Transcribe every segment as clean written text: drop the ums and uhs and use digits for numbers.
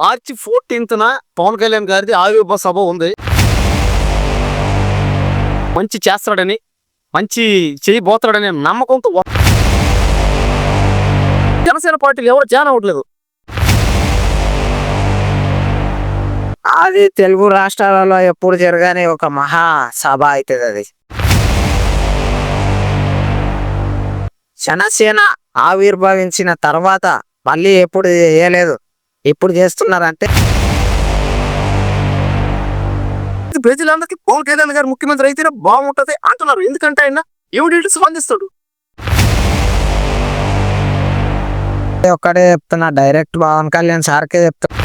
మార్చి 14న పవన్ కళ్యాణ్ గారిది ఆవిర్భావ సభ ఉంది. మంచి చేస్తాడని, మంచి చేయబోతాడని నమ్మకంతో జనసేన పార్టీలు ఎవరు జాయిన్ అవ్వట్లేదు. అది తెలుగు రాష్ట్రాలలో ఎప్పుడు జరగని ఒక మహా సభ అవుతుంది. అది జనసేన ఆవిర్భవించిన తర్వాత మళ్ళీ ఎప్పుడు చేయలేదు. ఇప్పుడు చేస్తున్నారంటే ప్రజలందరికీ పవన్ కళ్యాణ్ గారు ముఖ్యమంత్రి అయితేనే బాగుంటది అంటున్నారు. ఎందుకంటే ఆయన ఏమిటి స్పందిస్తాడు. ఒక్కడే చెప్తున్నా, డైరెక్ట్ పవన్ కళ్యాణ్ సార్కే చెప్తున్నా.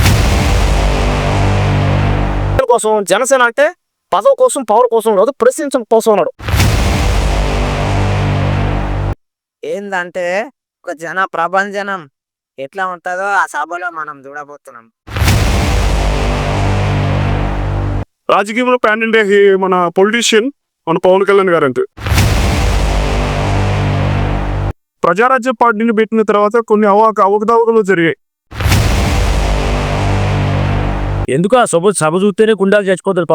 కోసం జనసేన అంటే పదవి కోసం, పవర్ కోసం కాదు, ప్రశ్నించడం కోసం అన్నాడు. ఏందంటే ఒక ప్రభంజనం ఎట్లా ఉంటుందో ఆ సభలో మనం చూడబోతున్నాం. రాజకీయంలో పాన్ ఇండియా మన పొలిటీషియన్ మన పవన్ కళ్యాణ్ గారు అంటే ప్రజారాజ్య పార్టీని పెట్టిన తర్వాత కొన్ని అవకతవకలు జరిగాయి. ఎందుకు ఆ సభ చూస్తేనే గుండాలు చచ్చిపోతారు.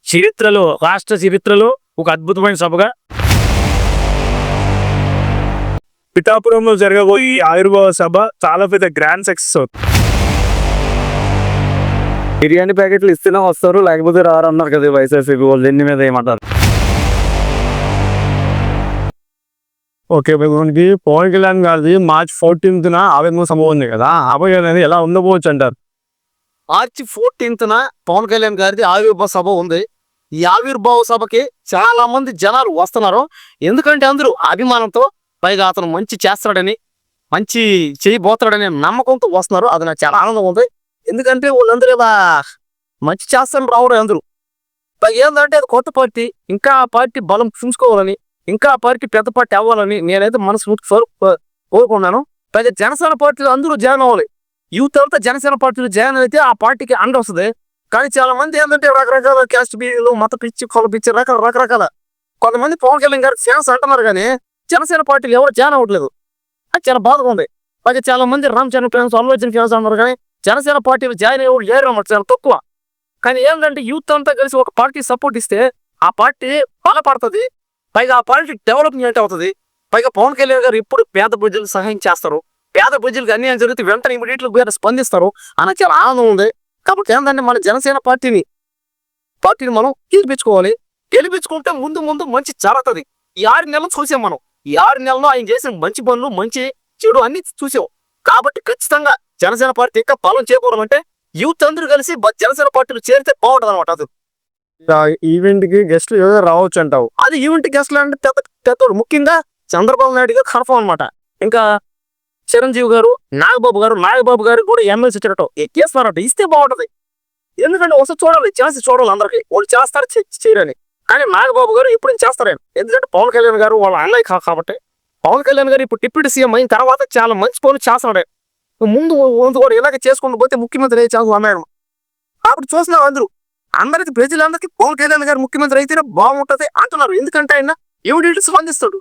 చరిత్రలో, రాష్ట్ర చరిత్రలో ఒక అద్భుతమైన సభగా పిఠాపురంలో జరగబోయే ఆవిర్భావ సభ చాలా పెద్ద గ్రాండ్ సక్సెస్ అవుతుంది. బిర్యానీ ప్యాకెట్లు ఇస్తేనే వస్తారు, లేకపోతే రారు అన్నారు కదా వైఎస్ఆర్సీపీ వాళ్ళు. దీని మీద ఏమంటారు? ఓకే, మనకి పవన్ కళ్యాణ్ గారిది మార్చి 14న ఆవిర్భావ సభ ఉంది కదా, ఆవిర్భావం అనేది ఎలా ఉండబోవచ్చు అంటారు? మార్చి 14న పవన్ కళ్యాణ్ గారిది ఆవిర్భావ సభ ఉంది. ఈ ఆవిర్భావ సభకి చాలా మంది జనాలు వస్తున్నారు. ఎందుకంటే అందరూ అభిమానంతో, పైగా అతను మంచి చేస్తాడని, మంచి చేయబోతాడని నమ్మకంతో వస్తున్నారు. అది నాకు చాలా ఆనందం ఉంది. ఎందుకంటే వాళ్ళందరూ ఇలా మంచి చేస్తారని రావడం అందరూ. పైగా ఏంటంటే అది కొత్త పార్టీ, ఇంకా ఆ పార్టీ బలం చూసుకోవాలని, ఇంకా ఆ పార్టీ పెద్ద పార్టీ అవ్వాలని నేనైతే మనస్ఫూర్తి కోరుకున్నాను. పైగా జనసేన పార్టీలో అందరూ జాయిన్ అవ్వాలి. యూత్ అంతా జనసేన పార్టీలో జాయిన్ అయితే ఆ పార్టీకి అండ వస్తుంది. కానీ చాలా మంది ఏంటంటే రకరకాల క్యాస్ట్ బీలు, మత పిచ్చి, కొల పిచ్చి, రకరకాల కొంతమంది పవన్ కళ్యాణ్ గారికి ఫ్యాన్స్ అంటున్నారు. కానీ జనసేన పార్టీలు ఎవరు జాయిన్ అవ్వట్లేదు. అది చాలా బాధగా ఉంది. పైగా చాలా మంది రామ్ చరణ్ ఫ్యాన్స్, అల్లు అర్జున్ ఫ్యాన్స్ అన్నారు. కానీ జనసేన పార్టీలు జాయిన్ అయ్యే లేరు అన్నమాట, చాలా తక్కువ. కానీ ఏంటంటే యూత్ అంతా కలిసి ఒక పార్టీ సపోర్ట్ ఇస్తే ఆ పార్టీ బలపడుతుంది. పైగా ఆ పార్టీ డెవలప్మెంట్ అవుతుంది. పైగా పవన్ కళ్యాణ్ గారు ఇప్పుడు పేద ప్రజలకు సహాయం చేస్తారు. పేద ప్రజలకు అన్యాయం జరిగితే వెంటనే ఇమీడియట్గా స్పందిస్తారు అని చాలా ఆనందం ఉంది. కాబట్టి ఏంటంటే మన జనసేన పార్టీని మనం గెలిపించుకుంటే ముందు మంచి జరుగుతుంది. ఈ 6 నెలలు చూసాం మనం. ఈ 6 నెలల్లో ఆయన చేసిన మంచి పనులు, మంచి చెడు అన్ని చూసాం. కాబట్టి ఖచ్చితంగా జనసేన పార్టీ ఇంకా బలం చేకూరాలంటే యూత్ అందరూ కలిసి జనసేన పార్టీలు చేరితే బాగుంటుంది అనమాట. అది ఈవెంట్ కి గెస్ట్లు ఎవరు రావచ్చు అంటావు? అది ఈవెంట్ గెస్ట్లు అంటే పెద్దోడు, ముఖ్యంగా చంద్రబాబు నాయుడు గారు కన్ఫర్మ్ అనమాట. ఇంకా చిరంజీవి గారు, నాగబాబు గారు కూడా ఎమ్మెల్సీ ఇచ్చారట, ఎక్కేస్తారట. ఇస్తే బాగుంటది. ఎందుకంటే ఒకసారి చూడాలి, చేసి చూడాలి అందరికి. వాళ్ళు చేస్తారు, చేయరని. కానీ నాగబాబు గారు ఇప్పుడు చేస్తారేమో. ఎందుకంటే పవన్ కళ్యాణ్ గారు వాళ్ళ అన్నయ్య కాబట్టి. పవన్ కళ్యాణ్ గారు ఇప్పుడు డిప్యూటీ సీఎం అయిన తర్వాత చాలా మంచి పనులు చేస్తున్నాడు. ముందు కూడా ఇలాగ చేసుకుంటూ పోతే ముఖ్యమంత్రి అయ్యే ఛాన్స్ అన్నాడు. అప్పుడు చూసినా అందరికి ప్రజలందరికీ పవన్ కళ్యాణ్ గారు ముఖ్యమంత్రి అయితేనే బాగుంటది అంటున్నారు. ఎందుకంటే ఆయన ఏమిటి స్పందిస్తాడు.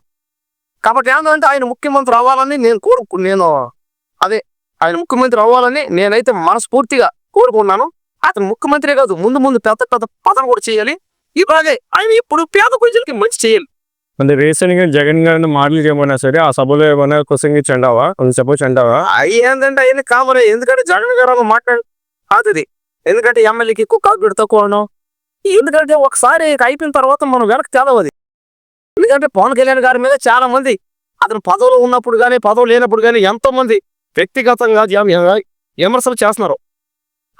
కాబట్టి ఏంటంటే ఆయన ముఖ్యమంత్రి అవ్వాలని ఆయన ముఖ్యమంత్రి అవ్వాలని నేనైతే మనస్ఫూర్తిగా కోరుకున్నాను. అతను ముఖ్యమంత్రి కాదు, ముందు పెద్ద పదవి కూడా చేయాలి. ఇలాగే ఆయన ఇప్పుడు పేద ప్రజలకి మంచి చేయాలి. అంటే రీసెంట్ గా జగన్ గారిని మాటలు ఏమైనా సరే ఆ సభలో ఏమైనా క్వశ్చన్ అంటావా? చెప్పొచ్చు అంటావా? అవి ఏంటంటే ఆయన కామన్. ఎందుకంటే జగన్ గారు మాట్లాడుతుంది. ఎందుకంటే ఎమ్మెల్యేకి ఎక్కువ తక్కువ. ఎందుకంటే ఒకసారి అయిపోయిన తర్వాత మనం వెనక్కి తెలవది. ఎందుకంటే పవన్ కళ్యాణ్ గారి మీద చాలా మంది అతను పదవులు ఉన్నప్పుడు కానీ, పదవులు లేనప్పుడు కానీ ఎంతో మంది వ్యక్తిగతంగా విమర్శలు చేస్తున్నారు.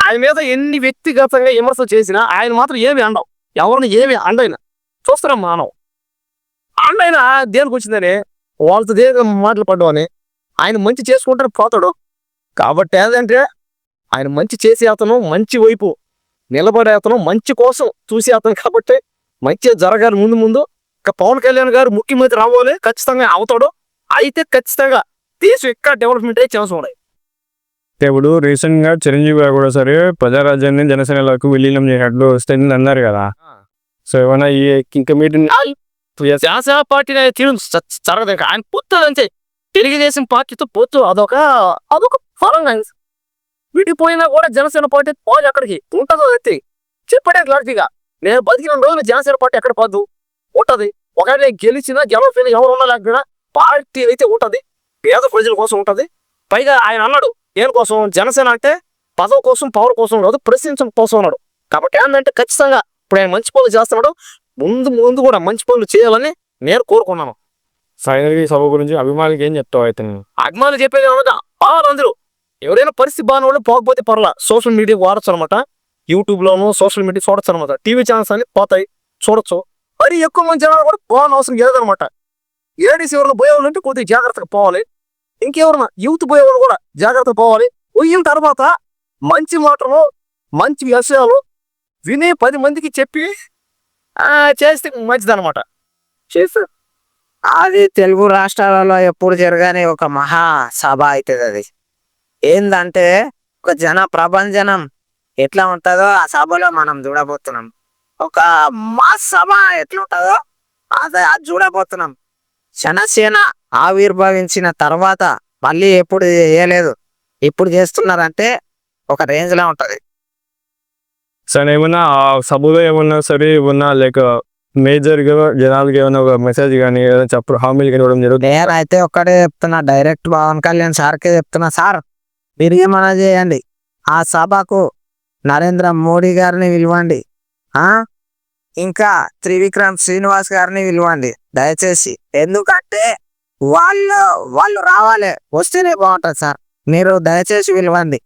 ఆయన మీద ఎన్ని వ్యక్తిగతంగా విమర్శలు చేసినా ఆయన మాత్రం ఏమి అండవు. ఎవరిని ఏమి అండైనా చూస్తున్నాం మానవ అండైనా దేనికి వచ్చిందని వాళ్ళతో దేని మాటలు పడ్డామని. ఆయన మంచి చేసుకుంటాడు, పోతాడు. కాబట్టి ఏంటంటే ఆయన మంచి చేసే అతను, మంచి వైపు నిలబడే అతను, మంచి కోసం చూసే అతను. కాబట్టి మంచిగా జరగాలి ముందు. పవన్ కళ్యాణ్ గారు ముఖ్యమంత్రి అవ్వాలి, ఖచ్చితంగా అవుతాడు. అయితే ఖచ్చితంగా దేశం ఇంకా డెవలప్మెంట్ అయ్యే ఛాన్స్ ఉన్నాయి. ఇప్పుడు రీసెంట్ గా చిరంజీవి గారు కూడా సరే ప్రజారాజ్యాన్ని జనసేనలకు విలీనం చేసినట్లు వస్తుంది అన్నారు కదా. సో ఏమైనా ఇంకా మీటింగ్ జనసేన పార్టీ జరగదు. ఆయన పుట్టదంతే తెలుగుదేశం పార్టీతో పొత్తు అదొక ఫలం. విడిపోయినా కూడా జనసేన పార్టీ పోదు, ఎక్కడికి ఉంటుందో ఎత్తి చెప్పడే క్లారిటీగా. నేను బతికిన రోజులు జనసేన పార్టీ ఎక్కడ పోద్దు, ఉంటది. ఒకవేళ గెలిచినా గెలవపోయినా ఎవరు ఉన్నా లేకపోయినా పార్టీ అయితే ఉంటది, పేద ప్రజల కోసం ఉంటది. పైగా ఆయన అన్నాడు దేనికోసం, జనసేన అంటే పదవి కోసం పవర్ కోసం కాదు, ప్రశ్నించడం కోసం అన్నాడు. కాబట్టి ఏంటంటే ఖచ్చితంగా ఇప్పుడు ఆయన మంచి పనులు చేస్తున్నాడు, ముందు కూడా మంచి పనులు చేయాలని నేను కోరుకున్నాను. ఫైనల్ ఈ సభ గురించి అభిమానులకి ఏం చెప్తావు అయితే నువ్వు? అభిమానులు చెప్పేది ఏమన్నా అందరూ ఎవరైనా పరిస్థితి బాగా వాళ్ళు పోకపోతే పర్లా, సోషల్ మీడియా వాడచ్చు అనమాట. యూట్యూబ్ లోను సోషల్ మీడియా చూడొచ్చు అనమాట. టీవీ ఛానల్స్ అన్ని పోతాయి, చూడొచ్చు. మరి ఎక్కువ మంది జనాలు కూడా పోవాలని అవసరం లేదనమాట. ఏడీసీ ఎవరిలో పోయేవాళ్ళు అంటే కొద్దిగా జాగ్రత్తగా పోవాలి. ఇంకెవరన్నా యూత్ పోయేవాళ్ళు కూడా జాగ్రత్తగా పోవాలి. పోయిన తర్వాత మంచి మాటలు మంచి విషయాలు విని 10 మందికి చెప్పి చేస్తే మంచిదనమాట. చేస్తే అది తెలుగు రాష్ట్రాలలో ఎప్పుడు జరగని ఒక మహా సభ అవుతుంది. అది ఏందంటే ఒక ప్రభంజనం ఎట్లా ఉంటుందో ఆ సభలో మనం చూడబోతున్నాం. ఒక మా సభ ఎట్లుంటుందో అది చూడబోతున్నాం. జనసేన ఆవిర్భవించిన తర్వాత మళ్ళీ ఎప్పుడు చేయలేదు, ఇప్పుడు చేస్తున్నారంటే ఒక రేంజ్ లో ఉంటది. సరే ఏమన్నా ఆ సభలో ఏమన్నా సరే ఏమన్నా లైక్ మేజర్ గా జనాలకి ఏమైనా ఒక మెసేజ్ కానీ ఏదైనా చెప్పు హామీలు కానీ ఇవ్వడం జరుగుతుంది? నేనైతే ఒక్కడే చెప్తున్నా, డైరెక్ట్ పవన్ కళ్యాణ్ సార్కే చెప్తున్నా, సార్ మీరు ఏమన్నా చేయండి, ఆ సభకు నరేంద్ర మోడీ గారిని పిలవండి, ఇంకా త్రివిక్రమ్ శ్రీనివాస్ గారిని పిలవండి దయచేసి. ఎందుకంటే వాళ్ళు రావాలి, వస్తేనే బాగుంటుంది సార్. మీరు దయచేసి పిలవండి.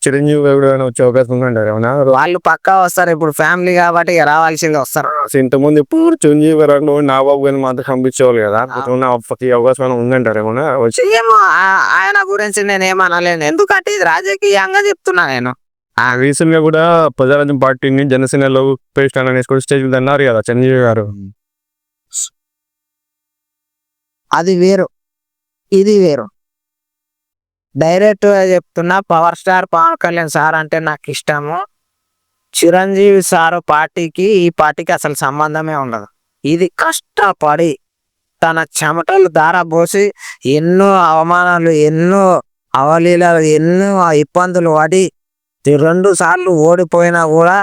చిరంజీవి గారు ఏమైనా వచ్చే అవకాశం ఉందంటారు ఏమన్నా? వాళ్ళు పక్కా వస్తారు, ఇప్పుడు ఫ్యామిలీ కాబట్టి ఇక రావాల్సింది వస్తారు. ఇంతకుముందు ఇప్పుడు చిరంజీవి గారు నాబాబు గారిని మాత్రం పంపించేవాళ్ళు కదా, ఈ అవకాశం ఉందంటారు ఏమన్నా? ఏమో ఆయన గురించి నేను ఏమనలేను, ఎందుకంటే ఇది రాజకీయంగా చెప్తున్నా నేను. రీసెంట్ గా కూడా ప్రజారాజ్యం పార్టీని జనసేనలో పేస్ట్ అనేసి కూడా స్టేజ్ మీద అన్నారు కదా చిరంజీవి గారు. అది వేరు, ఇది వేరు. డైరెక్ట్ గా చెప్తున్నా, power star Pawan Kalyan sir అంటే నాకు ఇష్టము. చిరంజీవి సార్ పార్టీకి ఈ పార్టీకి అసలు సంబంధమే ఉండదు. ఇది కష్టపడి తన చెమటలు దారబోసి ఎన్నో అవమానాలు, ఎన్నో అవలీలలు, ఎన్నో ఇబ్బందులు పడి 2 సార్లు ఓడిపోయినా కూడా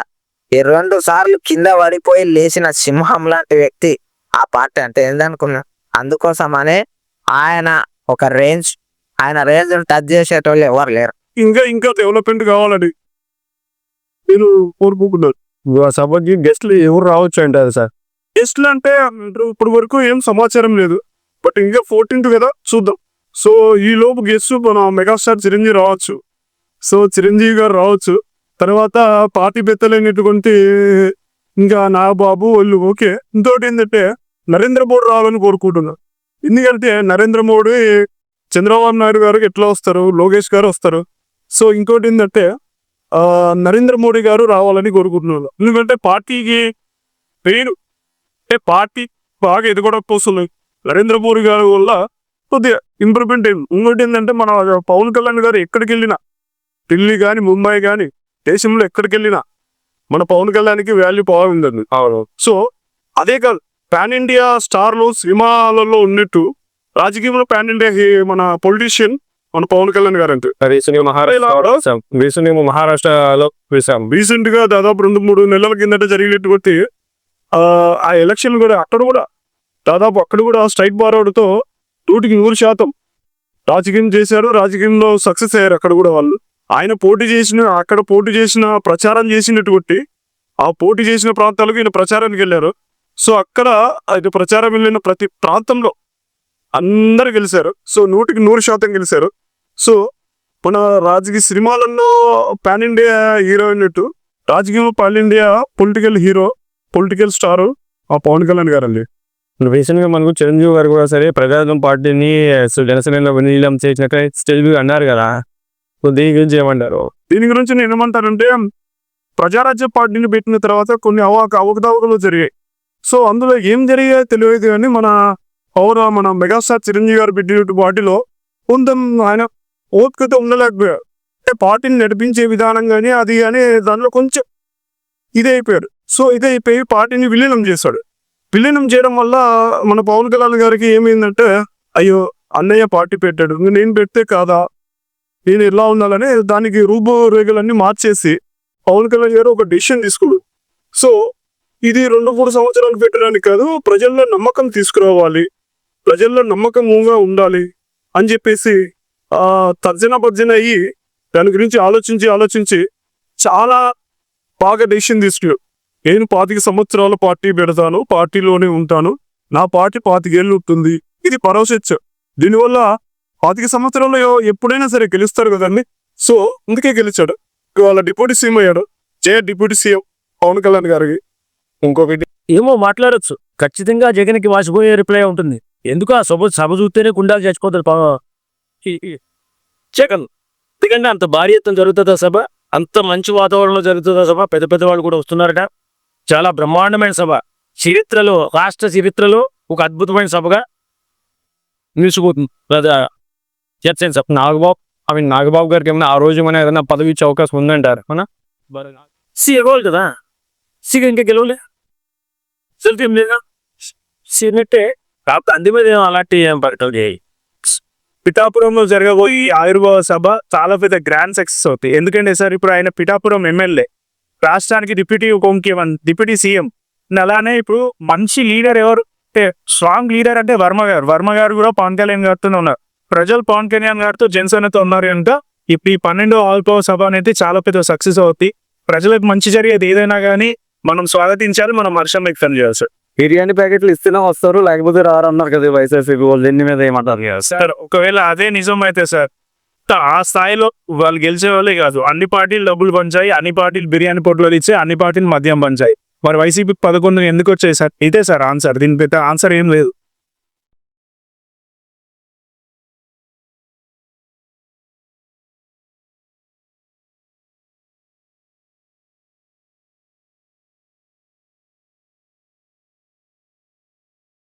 2 సార్లు కింద పడిపోయి లేచిన సింహం లాంటి వ్యక్తి ఆ పార్టీ అంటే ఏందనుకున్నా. అందుకోసమనే ఆయన ఒక రేంజ్, ఆయన రేంజ్ టచ్ చేసేటోళ్ళు ఎవరు లేరు. ఇంకా డెవలప్మెంట్ కావాలని నేను కోరుకుంటున్నాను. ఆ సభకి గెస్ట్లు ఎవరు రావచ్చు అంటారు సార్? గెస్ట్లు అంటే ఇప్పటి వరకు ఏం సమాచారం లేదు, బట్ ఇంకా 14th కదా చూద్దాం. సో ఈ లోపు గెస్ట్ మన మెగాస్టార్ చిరంజీవి రావచ్చు. సో చిరంజీవి గారు రావచ్చు. తర్వాత పార్టీ పెద్దలైనటువంటి ఇంకా నాగబాబు వాళ్ళు ఓకే. ఇంకోటి ఏంటంటే నరేంద్ర మోడీ రావాలని కోరుకుంటున్నాను. ఎందుకంటే నరేంద్ర మోడీ చంద్రబాబు నాయుడు గారికి ఎట్లా వస్తారు, లోకేష్ గారు వస్తారు. సో ఇంకోటి ఏంటంటే నరేంద్ర మోడీ గారు రావాలని కోరుకుంటున్నాను. ఎందుకంటే పార్టీకి పేరు అంటే పార్టీ బాగా ఎదగడం కోసం నరేంద్ర మోడీ గారి వల్ల కొద్దిగా ఇంప్రూవ్మెంట్ అయింది. ఇంకోటి ఏంటంటే మన పవన్ కళ్యాణ్ గారు ఎక్కడికి వెళ్ళినా, ఢిల్లీ కానీ ముంబై కానీ దేశంలో ఎక్కడికి వెళ్ళినా మన పవన్ కళ్యాణ్కి వాల్యూ బాగుందండి. సో అదే కాదు, పాన్ ఇండియా స్టార్లు సినిమాలలో ఉన్నట్టు రాజకీయంలో పాన్ ఇండియా మన పొలిటీషియన్ మన పవన్ కళ్యాణ్ గారు అంటే మహారాష్ట్రలో రీసెంట్ గా దాదాపు 2-3 నెలల కిందట జరిగినటువంటి ఆ ఎలక్షన్ కూడా అక్కడ కూడా స్ట్రైట్ ఫార్వర్డ్తో 100% రాజకీయం చేశారు. రాజకీయంలో సక్సెస్ అయ్యారు. అక్కడ కూడా వాళ్ళు ఆయన అక్కడ పోటీ చేసిన ప్రచారం చేసినటువంటి ఆ పోటీ చేసిన ప్రాంతాలకు ఈయన ప్రచారానికి వెళ్ళారు. సో అక్కడ ఆయన ప్రచారం వెళ్ళిన ప్రతి ప్రాంతంలో అందరు గెలిచారు. సో 100% గెలిచారు. సో మన రాజకీయ సినిమాలలో పాన్ ఇండియా హీరో అన్నట్టు రాజకీయంలో పాన్ ఇండియా పొలిటికల్ స్టార్ ఆ పవన్ కళ్యాణ్ గారు అండి. రీసెంట్ గా మనకు చిరంజీవి గారు కూడా సరే ప్రజారాజ్యం పార్టీని జనసేనలో విలీనం చేసినట్టు స్టేజ్ మీద అన్నారు కదా, దీని గురించి ఏమంటారు? దీని గురించి నేను ఏమంటానంటే ప్రజారాజ్య పార్టీని పెట్టిన తర్వాత కొన్ని అవకతవకలు జరిగాయి. సో అందులో ఏం జరిగాయో తెలియదు కానీ మన మెగాస్టార్ చిరంజీవి గారు పెట్టిన పార్టీలో కొంత ఆయన ఓపికత ఉండలేకపోయారు. అంటే పార్టీని నడిపించే విధానం కానీ అది కానీ దానిలో కొంచెం ఇదైపోయాడు. సో ఇదైపోయి పార్టీని విలీనం చేశాడు. విలీనం చేయడం వల్ల మన పవన్ కళ్యాణ్ గారికి ఏమైందంటే అయ్యో అన్నయ్య పార్టీ పెట్టాడు నేను పెడితే కాదా, నేను ఎలా ఉండాలని దానికి రూపురేఖలన్నీ మార్చేసి పవన్ కళ్యాణ్ గారు ఒక డెసిషన్ తీసుకున్నాడు. సో ఇది 2-3 సంవత్సరాలు పెట్టడానికి కాదు, ప్రజల్లో నమ్మకం తీసుకురావాలి, ప్రజల్లో నమ్మకంగా ఉండాలి అని చెప్పేసి తర్జన అయ్యి దాని గురించి ఆలోచించి చాలా బాగా డెసిషన్ తీసుకున్నాడు. నేను 25 సంవత్సరాల పార్టీ పెడతాను, పార్టీలోనే ఉంటాను, నా పార్టీ 25 ఏళ్ళు ఉంటుంది. ఇది భరోసా. దీనివల్ల 25 సంవత్సరాల్లో ఎప్పుడైనా సరే గెలుస్తారు కదండి. సో అందుకే గెలిచాడు. వాళ్ళ డిప్యూటీ సీఎం అయ్యాడు. డిప్యూటీ సీఎం పవన్ కళ్యాణ్ గారికి. ఇంకొకటి ఏమో మాట్లాడొచ్చు, ఖచ్చితంగా జగన్కి వాసిపోయే రిప్లై ఉంటుంది. ఎందుకు ఆ సభ చూస్తేనే గుండాలు చచ్చిపోతారు జగన్. ఎందుకంటే అంత భారీ ఎత్తున జరుగుతుందా సభ, అంత మంచి వాతావరణంలో జరుగుతుందా సభ, పెద్ద పెద్ద వాళ్ళు కూడా వస్తున్నారట. చాలా బ్రహ్మాండమైన సభ, చరిత్రలో రాష్ట్ర చరిత్రలో ఒక అద్భుతమైన సభగా నిలిచిపోతుంది. చర్చ సభ. నాగబాబు గారికి ఏమైనా ఆ రోజు ఏమైనా ఏదైనా పదవి ఇచ్చే అవకాశం ఉందంటారు అవునా? గెలవాలి కదా, ఇంకా గెలవలే, రిజల్ట్ ఏం లేదా, సీనట్టే. కాకపోతే అంది మీద అలాంటి ఏం పడటం చేయి. పిఠాపురంలో జరగబోయే ఆయుర్వేద సభ చాలా పెద్ద గ్రాండ్ సక్సెస్ అవుతాయి. ఎందుకంటే సార్ ఇప్పుడు ఆయన పిఠాపురం ఎమ్మెల్యే, రాష్ట్రానికి డిప్యూటీ సీఎం. అలానే ఇప్పుడు మంచి లీడర్ ఎవరు అంటే స్ట్రాంగ్ లీడర్ అంటే వర్మ గారు కూడా పవన్ కళ్యాణ్ గారితో ఉన్నారు. ప్రజలు పవన్ కళ్యాణ్ గారితో జనసేనతో ఉన్నారు కనుక ఇప్పుడు ఈ 12వ ఆవిర్భావ సభ అనేది చాలా పెద్ద సక్సెస్ అవుతాయి. ప్రజలకు మంచి జరిగేది ఏదైనా కానీ మనం స్వాగతించాలి, మనం హర్షం వ్యక్తం చేయాలి సార్. బిర్యానీ ప్యాకెట్లు ఇస్తేనే వస్తారు, లేకపోతే రారు అన్నారు కదా వైఎస్ఆర్సీపీ వాళ్ళు. దీని మీద ఏమంటారు? సార్ ఒకవేళ అదే నిజం అయితే సార్ ఆ స్థాయిలో వాళ్ళు గెలిచే వాళ్ళే కాదు, అన్ని పార్టీలు డబ్బులు పంచాయి, అన్ని పార్టీలు బిర్యానీ పొట్లు ఇచ్చాయి, అన్ని పార్టీలు మద్యం పంచాయి. మరి వైసీపీ 11 ఎందుకు వచ్చాయి సార్? ఇదే సార్ ఆన్సర్. దీని పెద్ద ఆన్సర్ ఏం లేదు.